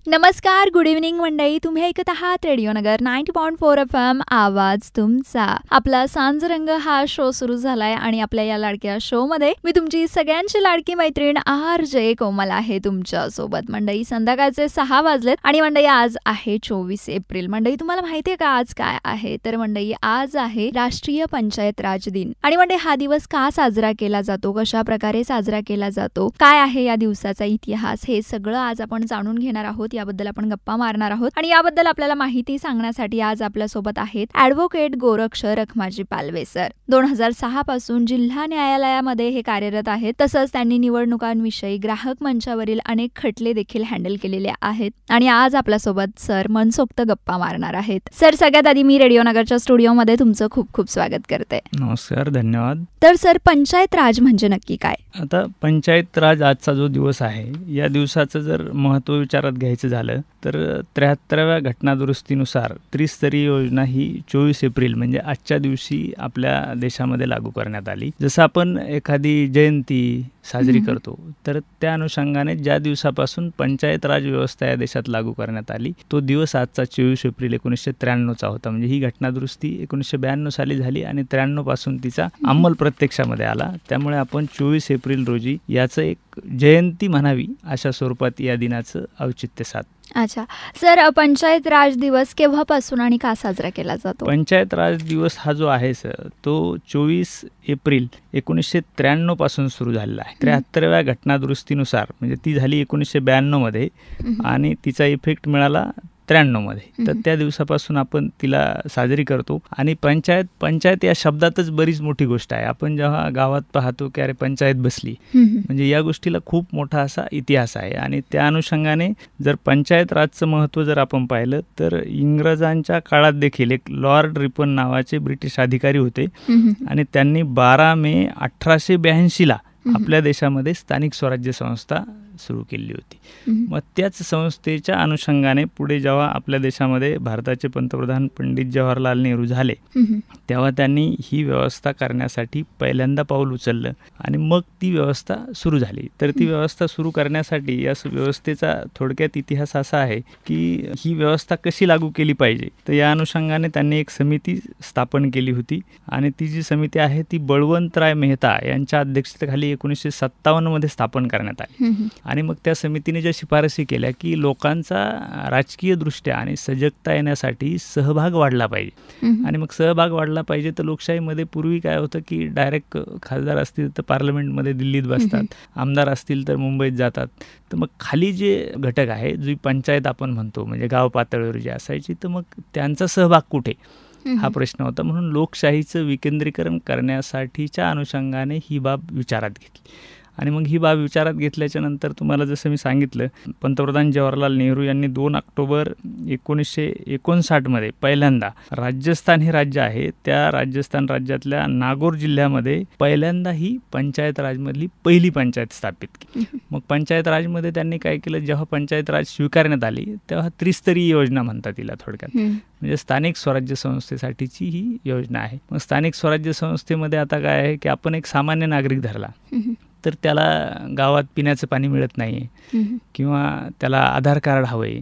नमस्कार, good evening मंडळी. तुम्ही ऐकत आहात रेडिओ नगर 90.4 FM आवाज तुमचा. आपला सांजरंग हा शो सुरू झालाय आणि आपल्या या लाडक्या शो मध्ये मी तुमची सगळ्यांची लाडकी मैत्रीण RJ कोमल आहे तुमच्या सोबत. मंडळी, संध्याकाळचे 6 वाजलेत आणि मंडळी आज आहे 24 एप्रिल. मंडळी, तुम्हाला माहितीये का आज काय आहे? तर मंडळी, आज आहे राष्ट्रीय पंचायत राज दिन. आणि मंडळी, हा दिवस का साजरा केला जातो, कशा प्रकारे साजरा केला जातो, काय आहे या दिवसाचा इतिहास, हे सगळं आज आपण जाणून घेणार आहोत. याबद्दल आपण गप्पा मारणार आहोत आणि याबद्दल आपल्याला माहिती सांगण्यासाठी आज आपल्या सोबत आहेत ॲडव्होकेट गोरक्ष रखमाजी पालवे सर. 2006 पासून जिल्हा न्यायालयामध्ये हे कार्यरत आहेत. तसंच त्यांनी निवडणुकांविषयी ग्राहक मंचावरील अनेक खटले देखील हँडल केलेले आहेत आणि आज आपल्यासोबत सर मनसोक्त गप्पा मारणार आहेत. सर, सगळ्यात आधी मी रेडिओ नगरच्या स्टुडिओमध्ये तुमचं खूप खूप स्वागत करते. नमस्कार, धन्यवाद. तर सर, पंचायत राज म्हणजे नक्की काय? आता पंचायत राज आजचा जो दिवस आहे, या दिवसाचं जर महत्त्व विचारात घ्यायचं झालं तर 73व्या घटनादुरुस्तीनुसार त्रिस्तरीय योजना ही 24 एप्रिल म्हणजे आजच्या दिवशी आपल्या देशामध्ये लागू करण्यात आली. जसं आपण एखादी जयंती साजरी करतो, तर त्या अनुषंगाने ज्या दिवसापासून पंचायत राज व्यवस्था या देशात लागू करण्यात आली तो दिवस आजचा 24 एप्रिल 1993चा होता. म्हणजे ही घटनादुरुस्ती 1992 साली झाली आणि 93 पासून तिचा अंमल प्रत्यक्षामध्ये आला. त्यामुळे आपण 24 एप्रिल रोजी याचं एक जयंती म्हणावी अशा स्वरूपात या दिनाचं औचित्य साध. अच्छा सर, पंचायत राज दिवस केव्हापासून आणि का साजरा केला जातो? पंचायत राज दिवस हा जो आहे सर, तो 24 एप्रिल 1993 पासून सुरू झालेला आहे. 73व्या घटनादुरुस्तीनुसार, म्हणजे ती झाली 1992 मध्ये आणि तिचा इफेक्ट मिळाला 93 मध्ये. तर त्या दिवसापासून आपण तिला साजरी करतो. आणि पंचायत या शब्दातच बरीच मोठी गोष्ट आहे. आपण जेव्हा गावात पाहतो की अरे पंचायत बसली, म्हणजे या गोष्टीला खूप मोठा असा इतिहास आहे. आणि त्या अनुषंगाने जर पंचायत राजचं महत्त्व जर आपण पाहिलं तर इंग्रजांच्या काळात देखील एक लॉर्ड रिपन नावाचे ब्रिटिश अधिकारी होते आणि त्यांनी 12 मे 1882ला आपल्या देशामध्ये स्थानिक स्वराज्य संस्था सुरू केली होती. मग त्याच संस्थेच्या अनुषंगाने पुढे जेव्हा आपल्या देशामध्ये भारताचे पंतप्रधान पंडित जवाहरलाल नेहरू झाले, तेव्हा त्यांनी ही व्यवस्था करण्यासाठी पहिल्यांदा पाऊल उचललं आणि मग ती व्यवस्था सुरू झाली. तर ती व्यवस्था सुरू करण्यासाठी या व्यवस्थेचा थोडक्यात इतिहास असा आहे की ही व्यवस्था कशी लागू केली पाहिजे, तर या अनुषंगाने त्यांनी एक समिती स्थापन केली होती आणि ती जी समिती आहे ती बळवंतराय मेहता यांच्या अध्यक्षतेखाली 1957 मध्ये स्थापन करण्यात आली. आणि मग त्या समितीने ज्या शिफारसी केल्या की लोकांचा राजकीय दृष्ट्या आणि सजगता येण्यासाठी सहभाग वाढला पाहिजे. आणि मग सहभाग वाढला पाहिजे तर लोकशाहीमध्ये पूर्वी काय होतं की डायरेक्ट खासदार असतील तर पार्लमेंटमध्ये दिल्लीत बसतात, आमदार असतील तर मुंबईत जातात. तर मग खाली जे घटक आहे, जी पंचायत आपण म्हणतो म्हणजे गाव पातळीवर जी असायची, तर मग त्यांचा सहभाग कुठे, हा प्रश्न होता. म्हणून लोकशाहीचं विकेंद्रीकरण करण्यासाठीच्या अनुषंगाने ही बाब विचारात घेतली. आणि मग ही बाब विचारात घेतल्याच्या नंतर तुम्हाला जसं मी सांगितलं, पंतप्रधान जवाहरलाल नेहरू यांनी 2 ऑक्टोबर 1959 मध्ये पहिल्यांदा राजस्थान हे राज्य आहे, त्या राजस्थान राज्यातल्या नागौर जिल्ह्यामध्ये पहिल्यांदा ही पंचायत राजमधली पहिली पंचायत स्थापित केली. मग पंचायत राजमध्ये त्यांनी काय केलं, जेव्हा पंचायत राज स्वीकारण्यात आली तेव्हा त्रिस्तरीय योजना म्हणतात तिला थोडक्यात. म्हणजे स्थानिक स्वराज्य संस्थेसाठीची ही योजना आहे. मग स्थानिक स्वराज्य संस्थेमध्ये आता काय आहे की आपण एक सामान्य नागरिक धरला तर त्याला गावात पिण्याचं पाणी मिळत नाही किंवा त्याला आधार कार्ड हवंय,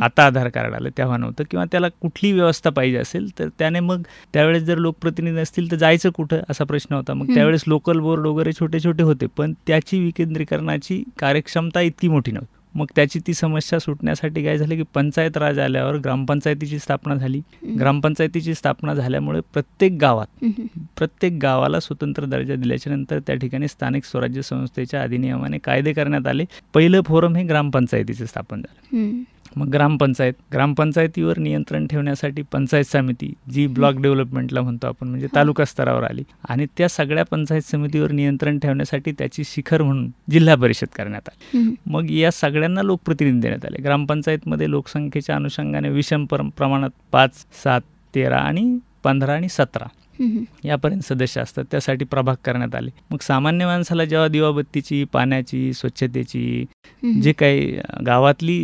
आता आधार कार्ड आलं, तेव्हा नव्हतं, किंवा त्याला कुठली व्यवस्था पाहिजे असेल तर त्याने मग त्यावेळेस जर लोकप्रतिनिधी असतील तर जायचं कुठं असा प्रश्न होता. मग त्यावेळेस लोकल बोर्ड वगैरे छोटे छोटे होते, पण त्याची विकेंद्रीकरणाची कार्यक्षमता इतकी मोठी नव्हती. मग त्याची ती समस्या सुटण्यासाठी काय झालं की पंचायत राज आल्यावर ग्रामपंचायतीची स्थापना झाली. ग्रामपंचायतीची स्थापना झाल्यामुळे प्रत्येक गावाला स्वतंत्र दर्जा दिल्याच्या नंतर त्या ठिकाणी स्थानिक स्वराज्य संस्थेच्या अधिनियमाने कायदे करण्यात आले. पहिलं फोरम हे ग्रामपंचायतीचं स्थापन झालं. मग ग्रामपंचायतीवर नियंत्रण ठेवण्यासाठी पंचायत समिती, जी ब्लॉक डेव्हलपमेंटला म्हणतो आपण, म्हणजे तालुका स्तरावर आली. आणि त्या सगळ्या पंचायत समितीवर नियंत्रण ठेवण्यासाठी त्याची शिखर म्हणून जिल्हा परिषद करण्यात आली. मग या सगळ्यांना लोकप्रतिनिधी देण्यात आले. ग्रामपंचायतमध्ये लोकसंख्येच्या अनुषंगाने विषम प्रमाणात 5, 7, 13 आणि 15 आणि 17 यापर्यंत सदस्य असतात, त्यासाठी प्रभाग करण्यात आले. मग सामान्य माणसाला जेव्हा दिवाबत्तीची, पाण्याची, स्वच्छतेची, जे काही गावातली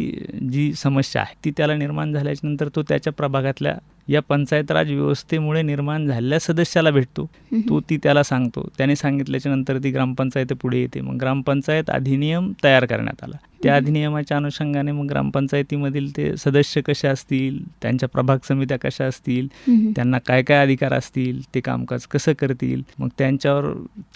जी समस्या आहे ती त्याला निर्माण झाल्याच्या नंतर तो त्याच्या प्रभागातल्या या पंचायत राज व्यवस्थेमुळे निर्माण झालेल्या सदस्याला भेटतो, तो ती त्याला सांगतो. त्याने सांगितल्याच्या नंतर ती ग्रामपंचायत पुढे येते. मग ग्रामपंचायत अधिनियम तयार करण्यात आला. त्या अधिनियमाच्या अनुषंगाने मग ग्रामपंचायतीमधील ते सदस्य कसे असतील, त्यांच्या प्रभाग समित्या कशा असतील, त्यांना काय काय अधिकार असतील, ते कामकाज कसं करतील, मग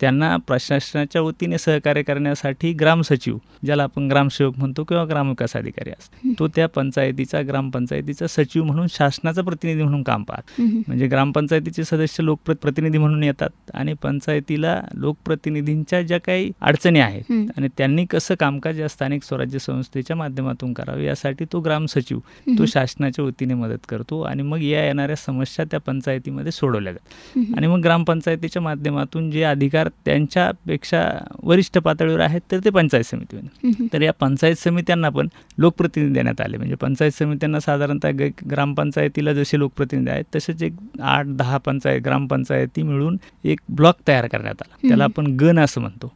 त्यांना प्रशासनाच्या वतीने सहकार्य करण्यासाठी ग्रामसचिव, ज्याला आपण ग्रामसेवक म्हणतो किंवा ग्रामविकास अधिकारी असतो, तो त्या ग्रामपंचायतीचा सचिव म्हणून शासनाचा प्रतिनिधी म्हणून काम पाहत. म्हणजे ग्रामपंचायतीचे सदस्य लोकप्रतिनिधी म्हणून येतात आणि पंचायतीला लोकप्रतिनिधींच्या ज्या काही अडचणी आहेत आणि त्यांनी कसं कामकाज या स्थानिक स्वराज्य संस्थेच्या माध्यमातून करावं यासाठी तो ग्रामसचिव तो शासनाच्या वतीने मदत करतो आणि मग येणाऱ्या समस्या त्या पंचायतीमध्ये सोडवल्या जातात. आणि मग ग्रामपंचायतीच्या माध्यमातून जे अधिकार त्यांच्यापेक्षा वरिष्ठ पातळीवर आहेत तर ते पंचायत समितीमध्ये. तर या पंचायत समित्यांना पण लोकप्रतिनिधी देण्यात आले. म्हणजे पंचायत समित्यांना साधारणतः ग्रामपंचायतीला जसे लोकप्रतिनिधी आहेत तसेच एक 8-10 ग्रामपंचायती मिळून एक ब्लॉक तयार करण्यात आला. त्याला आपण गण असं म्हणतो.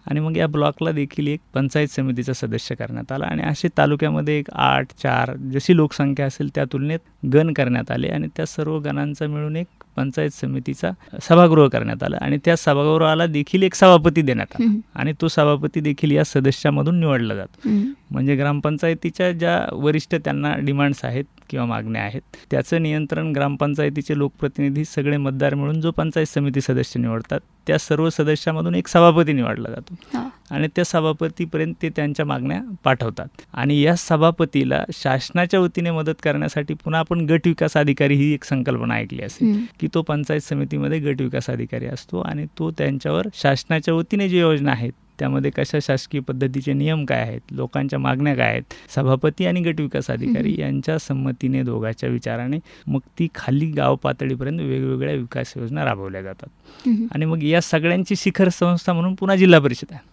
आणि मग या ब्लॉकला देखील एक पंचायत समितीचा सदस्य करण्यात आला आणि असे तालुक्यामध्ये एक 8-4 जशी लोकसंख्या असेल त्या तुलनेत गण करण्यात आले आणि त्या सर्व गणांचा मिळून एक पंचायत समितीचा सभागृह करण्यात आला आणि त्या सभागृहाला देखील एक सभापती देण्यात आला आणि तो सभापती देखील या सदस्यामधून निवडला जातो. म्हणजे ग्रामपंचायतीच्या ज्या वरिष्ठ त्यांना डिमांड्स आहेत किंवा मागण्या आहेत त्याचं नियंत्रण ग्रामपंचायतीचे लोकप्रतिनिधी सगळे मतदार मिळून जो पंचायत समिती सदस्य निवडतात त्या सर्व सदस्यामधून एक सभापती निवडला जातो आणि त्या सभापतीपर्यंत ते त्यांच्या मागण्या पाठवतात. आणि या सभापतीला शासनाच्या वतीने मदत करण्यासाठी पुन्हा आपण गट विकास अधिकारी ही एक संकल्पना ऐकली असेल की तो पंचायत समितीमध्ये गट विकास अधिकारी असतो आणि तो त्यांच्यावर शासनाच्या वतीने जी योजना आहेत त्यामध्ये कशा शासकीय पद्धतीचे नियम काय आहेत, लोकांच्या मागण्या काय आहेत, सभापती आणि गट विकास अधिकारी यांच्या संमतीने दोघांच्या विचाराने मग ती खाली गाव पातळीपर्यंत वेगवेगळ्या विकास योजना राबवल्या जातात. आणि मग या सगळ्यांची शिखर संस्था म्हणून पुन्हा जिल्हा परिषद आहे.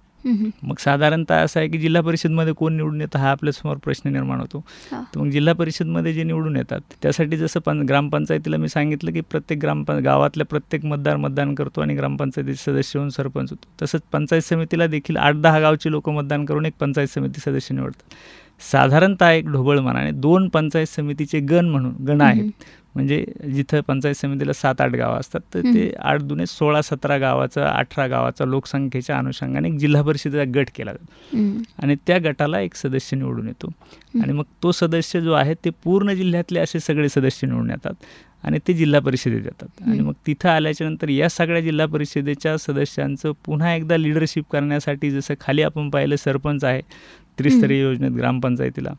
मग साधारणतः असं आहे की जिल्हा परिषदमध्ये कोण निवडून येतं हा आपल्यासमोर प्रश्न निर्माण होतो. तर मग जिल्हा परिषदमध्ये जे निवडून येतात त्यासाठी जसं ग्रामपंचायतीला मी सांगितलं की प्रत्येक गावातल्या प्रत्येक मतदान करतो आणि ग्रामपंचायतीचे सदस्य होऊन सरपंच होतो, तसंच पंचायत समितीला देखील 8-10 गावचे लोक मतदान करून एक पंचायत समिती सदस्य निवडतात. साधारणतः एक ढोबळ मनाने 2 पंचायत समितीचे गण आहेत. म्हणजे जिथं पंचायत समितीला 7-8 गावं असतात तर ते 8-2 16-17 गावाचा 18 गावाचा लोकसंख्येच्या अनुषंगाने एक जिल्हा परिषदेचा गट केला जातो आणि त्या गटाला एक सदस्य निवडून येतो आणि मग तो सदस्य जो आहे ते पूर्ण जिल्ह्यातले असे सगळे सदस्य निवडून येतात आणि ते जिल्हा परिषदेत येतात. आणि मग तिथं आल्याच्या नंतर या सगळ्या जिल्हा परिषदेच्या सदस्यांचं पुन्हा एकदा लिडरशिप करण्यासाठी जसं खाली आपण पाहिलं सरपंच आहे त्रिस्तरीय योजनेत ग्रामपंचायतीला,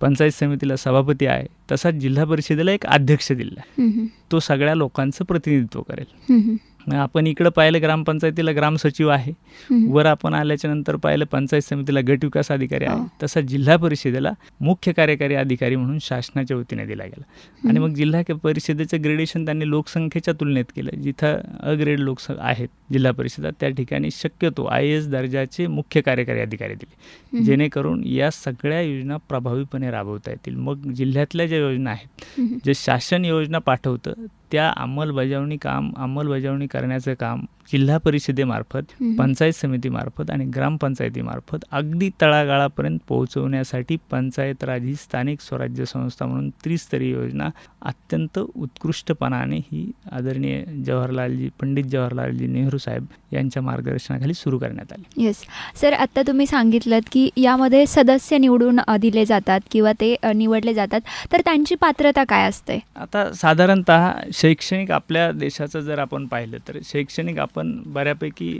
पंचायत समितीला सभापती आहे, तसाच जिल्हा परिषदेला एक अध्यक्ष दिला आहे. तो सगळ्या लोकांचं प्रतिनिधित्व करेल. आपण इकडं पाहिलं ग्रामपंचायतीला ग्रामसचिव आहे, वर आपण आल्याच्या नंतर पाहिलं पंचायत समितीला गट विकास अधिकारी आहे, तसा जिल्हा परिषदेला मुख्य कार्यकारी अधिकारी म्हणून शासनाच्या वतीने दिला गेला. आणि मग जिल्हा परिषदेचं ग्रेडेशन त्यांनी लोकसंख्येच्या तुलनेत केलं. जिथं अग्रेड आहेत जिल्हा परिषदा त्या ठिकाणी शक्यतो IAS दर्जाचे मुख्य कार्यकारी अधिकारी दिले जेणेकरून या सगळ्या योजना प्रभावीपणे राबवता येतील. मग जिल्ह्यातल्या ज्या योजना आहेत, जे शासन योजना पाठवतं त्या अंमलबजावणी करण्याचं काम जिल्हा परिषदेमार्फत, पंचायत समितीमार्फत आणि ग्रामपंचायतीमार्फत अगदी तळागाळापर्यंत पोहोचवण्यासाठी पंचायत राज ही स्थानिक स्वराज्य संस्था म्हणून त्रिस्तरीय योजना अत्यंत उत्कृष्टपणाने ही आदरणीय पंडित जवाहरलालजी नेहरू साहेब यांच्या मार्गदर्शनाखाली सुरू करण्यात आली. येस सर, आता तुम्ही सांगितलं की यामध्ये सदस्य निवडून दिले जातात किंवा ते निवडले जातात, तर त्यांची पात्रता काय असते? आता साधारणतः शैक्षणिक आपल्या देशाचं जर आपण पाहिलं तर शैक्षणिक आपण बऱ्यापैकी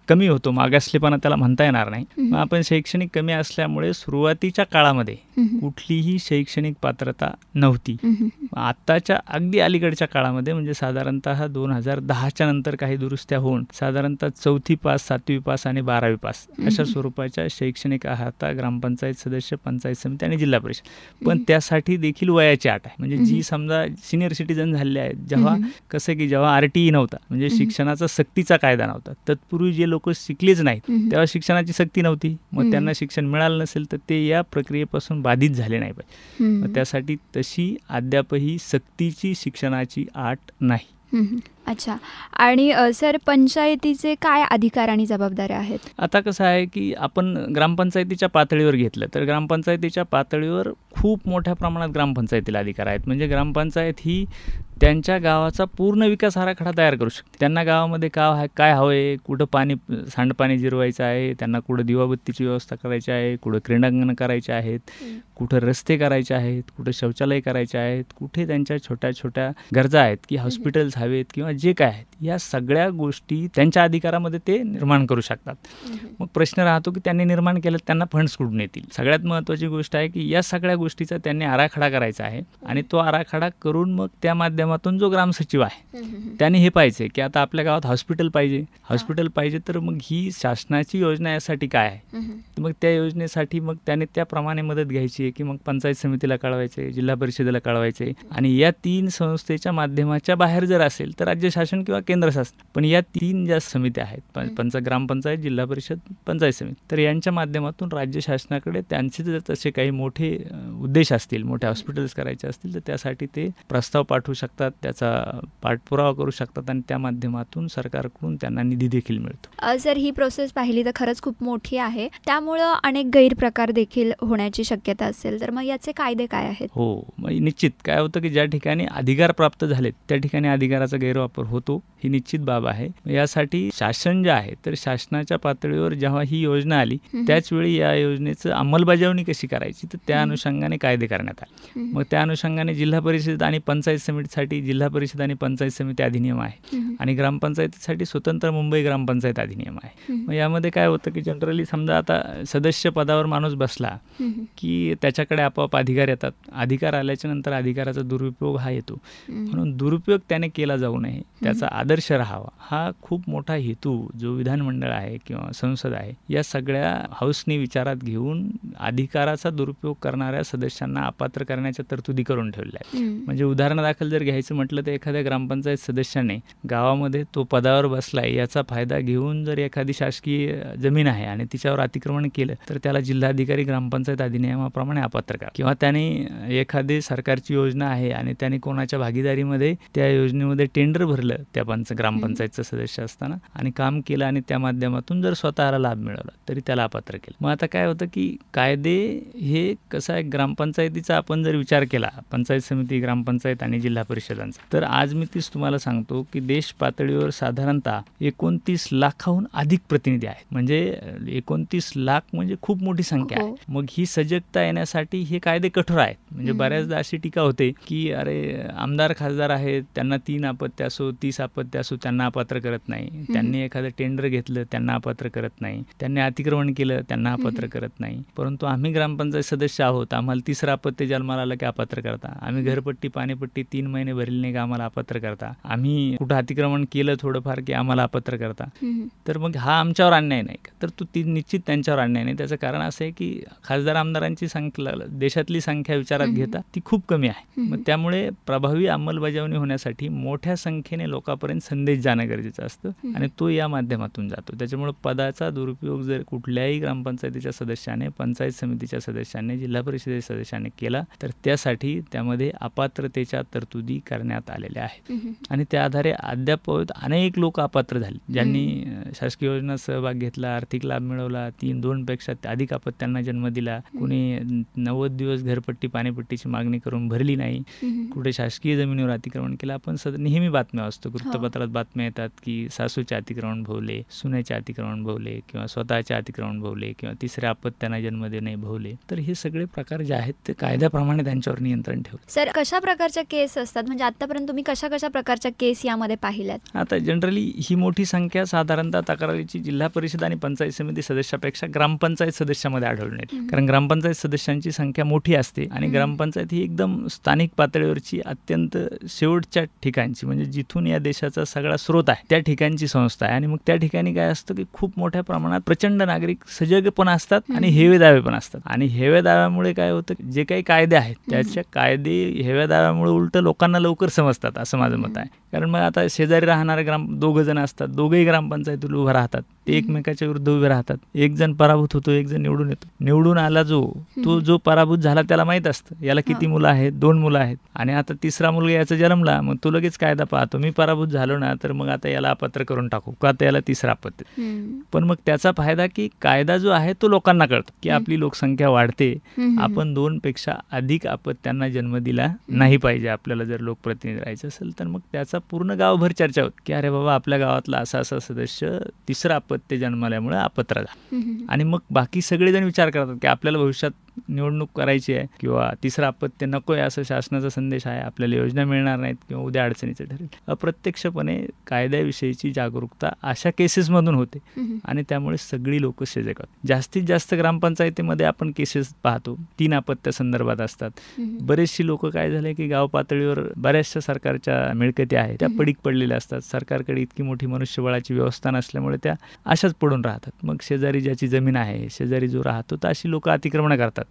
कमी होतो, मागासलेपणा त्याला म्हणता येणार नाही. मग आपण शैक्षणिक कमी असल्यामुळे सुरुवातीच्या काळामध्ये कुठलीही शैक्षणिक पात्रता नव्हती. आत्ताच्या अगदी अलीकडच्या काळामध्ये म्हणजे साधारणतः 2010च्या नंतर काही दुरुस्त्या होऊन साधारणतः 4थी पास, 7वी पास आणि 12वी पास अशा स्वरूपाच्या शैक्षणिक आहात ग्रामपंचायत सदस्य, पंचायत समिती आणि जिल्हा परिषद. पण त्यासाठी देखील वयाची अट आहे. म्हणजे जी समजा सिनियर सिटीजन झाले आहेत, जेव्हा कसं की जेव्हा RTE नव्हता म्हणजे शिक्षणाचा सक्तीचा कायदा नव्हता, तत्पूर्वी जे लोक शिकलेच नाहीत तेव्हा शिक्षणाची सक्ती नव्हती, मग त्यांना शिक्षण मिळालं नसेल तर ते या प्रक्रियेपासून बाधित झाले नाही पाहिजे. मग त्यासाठी तशी अद्यापही सक्तीची शिक्षणाची अट नाही. अच्छा. आणि सर, पंचायतीचे काय अधिकार आणि जबाबदाऱ्या आहेत? आता कसं आहे की आपण ग्रामपंचायतीच्या पातळीवर घेतलं तर ग्रामपंचायतीच्या पातळीवर खूप मोठ्या प्रमाणात ग्रामपंचायतीला अधिकार आहेत. म्हणजे ग्रामपंचायत ही त्यांच्या गावाचा पूर्ण विकास आराखडा तयार करू शकते. त्यांना गावामध्ये काय हवंय, कुठं पाणी सांडपाणी जिरवायचं आहे, त्यांना कुठं दिवाबत्तीची व्यवस्था करायची आहे, कुठं क्रीडांगणं करायचे आहेत, कुठं रस्ते करायचे आहेत, कुठं शौचालय करायचे आहेत, कुठे त्यांच्या छोट्या छोट्या गरजा आहेत की हॉस्पिटल्स हवेत किंवा जे काय आहेत, या सगळ्या गोष्टी त्यांच्या अधिकारामध्ये ते निर्माण करू शकतात. मग प्रश्न राहतो की त्यांनी निर्माण केलं, त्यांना फंड्स कुठून येतील. सगळ्यात महत्त्वाची गोष्ट आहे की या सगळ्या गोष्टीचा त्यांनी आराखडा करायचा आहे आणि तो आराखडा करून मग त्या माध्यमातून जो ग्रामसचिव आहे त्याने हे पाहिजे की आता आपल्या गावात हॉस्पिटल पाहिजे तर मग ही शासनाची योजना यासाठी काय आहे, मग त्या योजनेसाठी मग त्याने त्याप्रमाणे मदत घ्यायची आहे की मग पंचायत समितीला कळवायचे, जिल्हा परिषदेला कळवायचे आणि या 3 संस्थेच्या माध्यमाच्या बाहेर जर असेल तर राज्य शासन किंवा केंद्र शासन, पण या 3 ज्या समित्या आहेत, ग्रामपंचायत, जिल्हा परिषद, पंचायत समिती, तर यांच्या माध्यमातून राज्य शासनाकडे त्यांचे जर तसे काही मोठे उद्देश असतील, मोठे हॉस्पिटल्स करायचे असतील तर त्यासाठी ते प्रस्ताव पाठवू शकतात, त्याचा पाठपुरावा करू शकतात आणि त्या माध्यमातून सरकारकडून त्यांना निधी देखील मिळतो. जर ही प्रोसेस पाहिली तर खरंच खूप मोठी आहे, त्यामुळं अनेक गैरप्रकार देखील होण्याची शक्यता असेल, तर मग याचे कायदे काय आहेत? हो, मग निश्चित काय होतं की ज्या ठिकाणी अधिकार प्राप्त झालेत त्या ठिकाणी अधिकाराचा गैरवापर होतो, ही निश्चित बाब आहे. यासाठी शासन जे आहे तर शासनाच्या पातळीवर जेव्हा ही योजना आली त्याचवेळी या योजनेचं अंमलबजावणी कशी करायची तर त्या अनुषंगाने कायदे करण्यात आले. मग त्या अनुषंगाने जिल्हा परिषद आणि पंचायत समितीसाठी जिल्हा परिषद आणि पंचायत समिती अधिनियम आहे आणि ग्रामपंचायतीसाठी स्वतंत्र मुंबई ग्रामपंचायत अधिनियम आहे. मग यामध्ये काय होतं की जनरली समजा आता सदस्य पदावर माणूस बसला की त्याच्याकडे आपोआप अधिकार येतात. अधिकार आल्याच्या नंतर अधिकाराचा दुरुपयोग हा येतो, म्हणून दुरुपयोग त्याने केला जाऊ नये, त्याचा आदर्श राहावा, हा खूप मोठा हेतू जो विधानमंडळ आहे किंवा संसद आहे या सगळ्या हाऊसनी विचारात घेऊन अधिकाराचा दुरुपयोग करणाऱ्या सदस्यांना अपात्र करण्याच्या तरतुदी करून ठेवल्या आहेत. म्हणजे उदाहरणादाखल जर घ्यायचं म्हटलं तर एखाद्या ग्रामपंचायत सदस्याने गावामध्ये तो पदावर बसलाय याचा फायदा घेऊन जर एखादी शासकीय जमीन आहे आणि तिच्यावर अतिक्रमण केलं तर त्याला जिल्हाधिकारी ग्रामपंचायत अधिनियमाप्रमाणे अपात्र करा. किंवा त्याने एखादी सरकारची योजना आहे आणि त्याने कोणाच्या भागीदारीमध्ये त्या योजनेमध्ये टेंडर भरलं त्या ग्रामपंचायतचं सदस्य असताना आणि काम केलं आणि त्या माध्यमातून जर स्वतःला लाभ मिळवला तरी त्याला अपात्र केलं. मग आता काय होतं की कायदे हे कसं आहे, ग्रामपंचायतीचा आपण जर विचार केला, पंचायत समिती, ग्रामपंचायत आणि जिल्हा परिषदांचा, तर आज मी तीच तुम्हाला सांगतो की देश पातळीवर साधारणतः 29 लाखाहून अधिक प्रतिनिधी आहेत. म्हणजे 29 लाख म्हणजे खूप मोठी संख्या आहे. मग ही सजगता येण्यासाठी हे कायदे कठोर आहेत. म्हणजे बऱ्याचदा अशी टीका होते की अरे आमदार खासदार आहेत त्यांना 3 अपत्य असो 30 अपत्य असो त्यांना अपात्र करत नाही, त्यांनी एखादं टेंडर घेतलं त्यांना अपात्र करत नाही, त्यांनी अतिक्रमण केलं त्यांना अपात्र करत नाही, परंतु आम्ही ग्रामपंचायत सदस्य आहोत, आम्हाला 3रं अपत्य जन्माला आलं की अपात्र करता, आम्ही घरपट्टी पाणीपट्टी 3 महिने भरली नाही की आम्हाला अपात्र करता, आम्ही कुठं अतिक्रमण केलं थोडंफार की आम्हाला अपात्र करता. तर मग हा आमच्यावर अन्याय नाही का? तर ती निश्चित त्यांच्यावर अन्याय नाही. त्याचं कारण असं आहे की खासदार आमदारांची संख्या देशातली संख्या विचारात घेता ती खूप कमी आहे. मग त्यामुळे प्रभावी अंमलबजावणी होण्यासाठी मोठ्या संख्येने लोकांपर्यंत संदेश जाणं गरजेचं असतं आणि तो या माध्यमातून जातो. त्याच्यामुळे पदाचा दुरुपयोग जर कुठल्याही ग्रामपंचायतीच्या सदस्याने, पंचायत समितीच्या सदस्याने, जिल्हा परिषदेच्या सदस्याने केला तर त्यासाठी त्यामध्ये अपात्रतेच्या तरतुदी करण्यात आलेल्या आहेत आणि त्या आधारे अद्याप अनेक लोक अपात्र झाले ज्यांनी शासकीय योजनेत सहभाग घेतला, आर्थिक लाभ मिळवला, 2 पेक्षा अधिक अपत्यांना जन्म दिला, कुणी 90 दिवस घरपट्टी पाणीपट्टीची मागणी करून भरली नाही, कुठे शासकीय जमिनीवर अतिक्रमण केलं. आपण नेहमी बातम्या असतो, वृत्तपत्रात बातम्या येतात की सासूचे अतिक्रमण भोवले, सुनेचे अतिक्रमण भोवले किंवा स्वतःचे अतिक्रमण भोवले किंवा 3ऱ्या अपत्यांना जन्म देणे भोवले. तर हे सगळे प्रकार जे आहेत ते कायद्याप्रमाणे त्यांच्यावर नियंत्रण ठेवलं. सर, कशा प्रकारच्या केस असतात, म्हणजे आतापर्यंत तुम्ही कशा प्रकारच्या केस यामध्ये पाहिल्यात? आता जनरली ही मोठी संख्या साधारणतः तक्रारीची जिल्हा परिषद आणि पंचायत समिती सदस्यापेक्षा ग्रामपंचायत सदस्यामध्ये आढळून येते. कारण ग्रामपंचायत सदस्यांची संख्या मोठी असते आणि ग्रामपंचायत ही एकदम स्थानिक पातळीवरची अत्यंत शेवटच्या ठिकाणची, म्हणजे जिथून या देशाचा सगळा स्रोत आहे त्या ठिकाणची संस्था आहे. आणि मग त्या ठिकाणी काय असतं की खूप मोठ्या प्रमाणात प्रचंड नागरिक सजग पण असतात आणि हेवे दावे पण असतात. आणि हेवे दाव्यामुळे काय होतं, जे काही कायदे आहेत त्याच्या कायदे हेव्या दाव्यामुळे उलट लोकांना लवकर समजतात असं माझं मत आहे. कारण मग आता शेजारी राहणारे 2 जण असतात, दोघेही ग्रामपंचायतीला उभं राहतात, ते एकमेकाच्या विरुद्ध उभे राहतात, एक जण पराभूत होतो, एक जण निवडून येतो. निवडून आला जो पराभूत झाला त्याला माहित असतं याला किती मुलं आहेत, 2 मुलं आहेत आणि आता 3रा मुलगा याचा जन्मला, मग तो लगेच कायदा पाहतो, मी पराभूत झालो ना तर मग आता याला अपात्र करून टाकू का, आता याला 3रं अपत्य. पण मग त्याचा फायदा की कायदा जो आहे तो लोकांना कळतो की आपली लोकसंख्या वाढते, आपण आपण 2पेक्षा अधिक अपत्यांना जन्म दिला नाही पाहिजे. आपल्याला जर लोकप्रतिनिधी राहायचं असेल तर मग त्याचा पूर्ण गावभर चर्चा होती की अरे बाबा आपल्या गावातला असा असा सदस्य तिसरं अपत्य जन्माल्यामुळे अपात्र झाला. आणि मग बाकी सगळेजण विचार करतात की आपल्याला भविष्यात निवडणूक करायची आहे किंवा तिसरं अपत्य नको आहे असं शासनाचा संदेश आहे, आपल्याला योजना मिळणार नाहीत किंवा उद्या अडचणीचं ठरेल. अप्रत्यक्षपणे कायद्याविषयीची जागरूकता अशा केसेसमधून होते आणि त्यामुळे सगळी लोक सजग होतात. जास्तीत जास्त ग्रामपंचायतीमध्ये आपण केसेस पाहतो 3 अपत्या संदर्भात असतात. बरेचशी लोक काय झाले की गाव पातळीवर बऱ्याचशा सरकारच्या मिळकती आहेत त्या पडीक पडलेल्या असतात. सरकारकडे इतकी मोठी मनुष्यबळाची व्यवस्था नसल्यामुळे त्या अशाच पडून राहतात. मग शेजारी ज्याची जमीन आहे, शेजारी जो राहतो तर अशी लोक अतिक्रमण करतात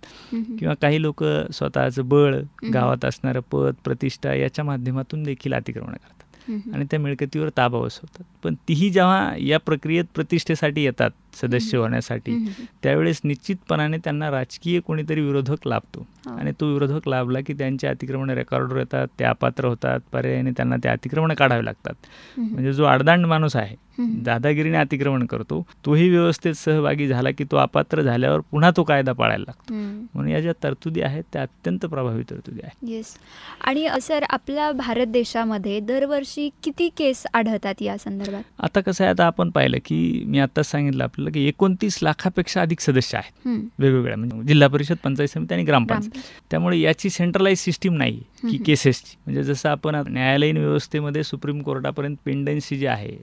किंवा काही लोक स्वतःचं बळ, गावात असणारं पद, प्रतिष्ठा याच्या माध्यमातून देखील अतिक्रमण करतात आणि त्या मिळकतीवर ताबा बसवतात. पण तीही जेव्हा या प्रक्रियेत प्रतिष्ठेसाठी येतात सदस्य होण्यासाठी त्यावेळेस निश्चितपणाने त्यांना राजकीय कोणीतरी विरोधक लाभतो आणि तो विरोधक लाभला की त्यांचे अतिक्रमण रेकॉर्डवर येतात, ते अपात्र होतात, पर्यायाने त्यांना ते अतिक्रमण काढावे लागतात. म्हणजे जो आडदांड माणूस आहे, दादागिरीने अतिक्रमण करतो, तोही व्यवस्थेत सहभागी झाला की तो अपात्र झाल्यावर पुन्हा तो कायदा पाळायला लागतो. म्हणून या ज्या तरतुदी आहेत त्या अत्यंत प्रभावी तरतुदी आहेत. येस. आणि सर आपल्या भारत देशामध्ये दरवर्षी किती केस आढळतात या संदर्भात? आता कसं आहे, आता आपण पाहिलं की मी आत्ताच सांगितलं आपल्याला की 29 लाखापेक्षा अधिक सदस्य आहेत वेगवेगळ्या, म्हणजे जिल्हा परिषद, पंचायत समिती आणि ग्रामपंचायत. त्यामुळे याची सेंट्रलाइज सिस्टीम नाही की केसेसची. म्हणजे जसं आपण न्यायालयीन व्यवस्थेमध्ये सुप्रीम कोर्टापर्यंत पेंडन्सी जी आहे,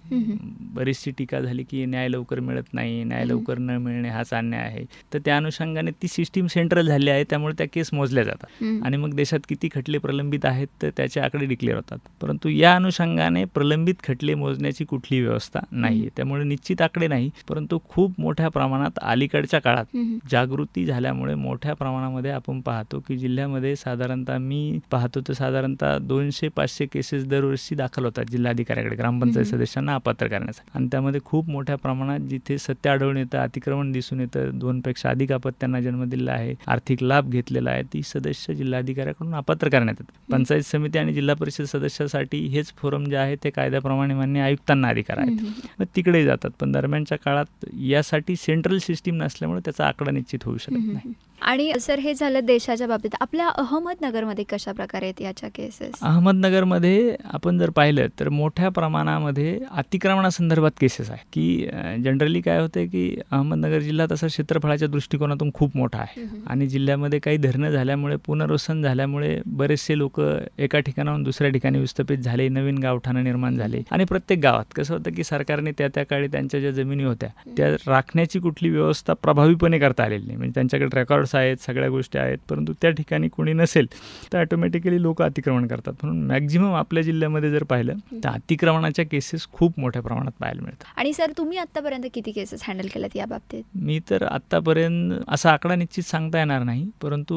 बरीचशी टीका झाली की न्याय लवकर मिळत नाही, न्याय लवकर न मिळणे हाच अन्याय आहे. तर त्या अनुषंगाने ती सिस्टीम सेंट्रल झाली आहे, त्यामुळे त्या केस मोजल्या जातात आणि मग देशात किती खटले प्रलंबित आहेत तर त्याचे आकडे डिक्लेअर होतात. परंतु या अनुषंगाने प्रलंबित खटले मोजण्याची कुठली व्यवस्था नाही. त्यामुळे निश्चित आकडे नाही, परंतु खूप मोठ्या प्रमाणात अलीकडच्या काळात जागृती झाल्यामुळे मोठ्या प्रमाणामध्ये आपण पाहतो की जिल्ह्यामध्ये साधारणतः मी पाहतो तर साधारणतः 200-500 केसेस दरवर्षी दाखल होतात जिल्हाधिकाऱ्याकडे ग्रामपंचायत सदस्यांना अपात्र करण्यासाठी. आणि त्यामध्ये खूप मोठ्या प्रमाणात जिथे सत्य आढळून येतं, अतिक्रमण दिसून येतं, 2पेक्षा अधिक अपत्यांना जन्म दिलेला आहे, आर्थिक लाभ घेतलेला आहे, ती सदस्य जिल्हाधिकाऱ्याकडून अपात्र करण्यात येतात. पंचायत समिती आणि जिल्हा परिषद सदस्यासाठी हेच फोरम जे आहे ते कायद्याप्रमाणे मान्य आयुक्तांना अधिकार आहेत, मग तिकडे जातात. पण दरम्यानच्या काळात यासाठी सेंट्रल सिस्टीम नसल्यामुळे त्याचा आकडा निश्चित होऊ शकत नाही. आणि सर हे झालं देशाच्या बाबतीत. आपल्या अहमदनगरमध्ये कशा प्रकारे आहेत याच्या केसेस? अहमदनगरमध्ये आपण जर पाहिलं तर मोठ्या प्रमाणामध्ये अतिक्रमणासंदर्भात केसेस आहेत की जनरली काय होतं की अहमदनगर जिल्हा तसा क्षेत्रफळाच्या दृष्टिकोनातून खूप मोठा आहे आणि जिल्ह्यामध्ये काही धरणं झाल्यामुळे, पुनर्वसन झाल्यामुळे बरेचसे लोक एका ठिकाणाहून दुसऱ्या ठिकाणी विस्थापित झाले, नवीन गावठाणं निर्माण झाले. आणि प्रत्येक गावात कसं होतं की सरकारने त्या काळी त्यांच्या ज्या जमिनी होत्या त्या राखण्याची कुठली व्यवस्था प्रभावीपणे करता आलेली नाही. म्हणजे त्यांच्याकडे रेकॉर्ड्स आहेत, सगळ्या गोष्टी आहेत, परंतु त्या ठिकाणी कोणी नसेल तर ऑटोमॅटिकली लोक अतिक्रमण करतात. म्हणून मॅक्झिमम आपल्या जिल्ह्यामध्ये जर पाहिलं तर अतिक्रमणाच्या केसेस खूप मोठ्या प्रमाणात पाहायला मिळतात. आणि सर तुम्ही आतापर्यंत किती केसेस हँडल केल्यात या बाबतीत? मी तर आतापर्यंत असा आकडा निश्चित सांगता येणार नाही, परंतु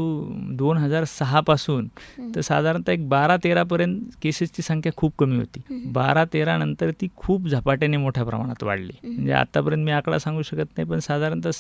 2006 पासून तर साधारणतः एक 12-13 पर्यंत केसेसची संख्या खूप कमी होती. 12-13 नंतर ती खूप झपाट्याने मोठ्या प्रमाणात वाढली. म्हणजे आतापर्यंत मी आकडा सांगू शकत नाही, पण साधारणतः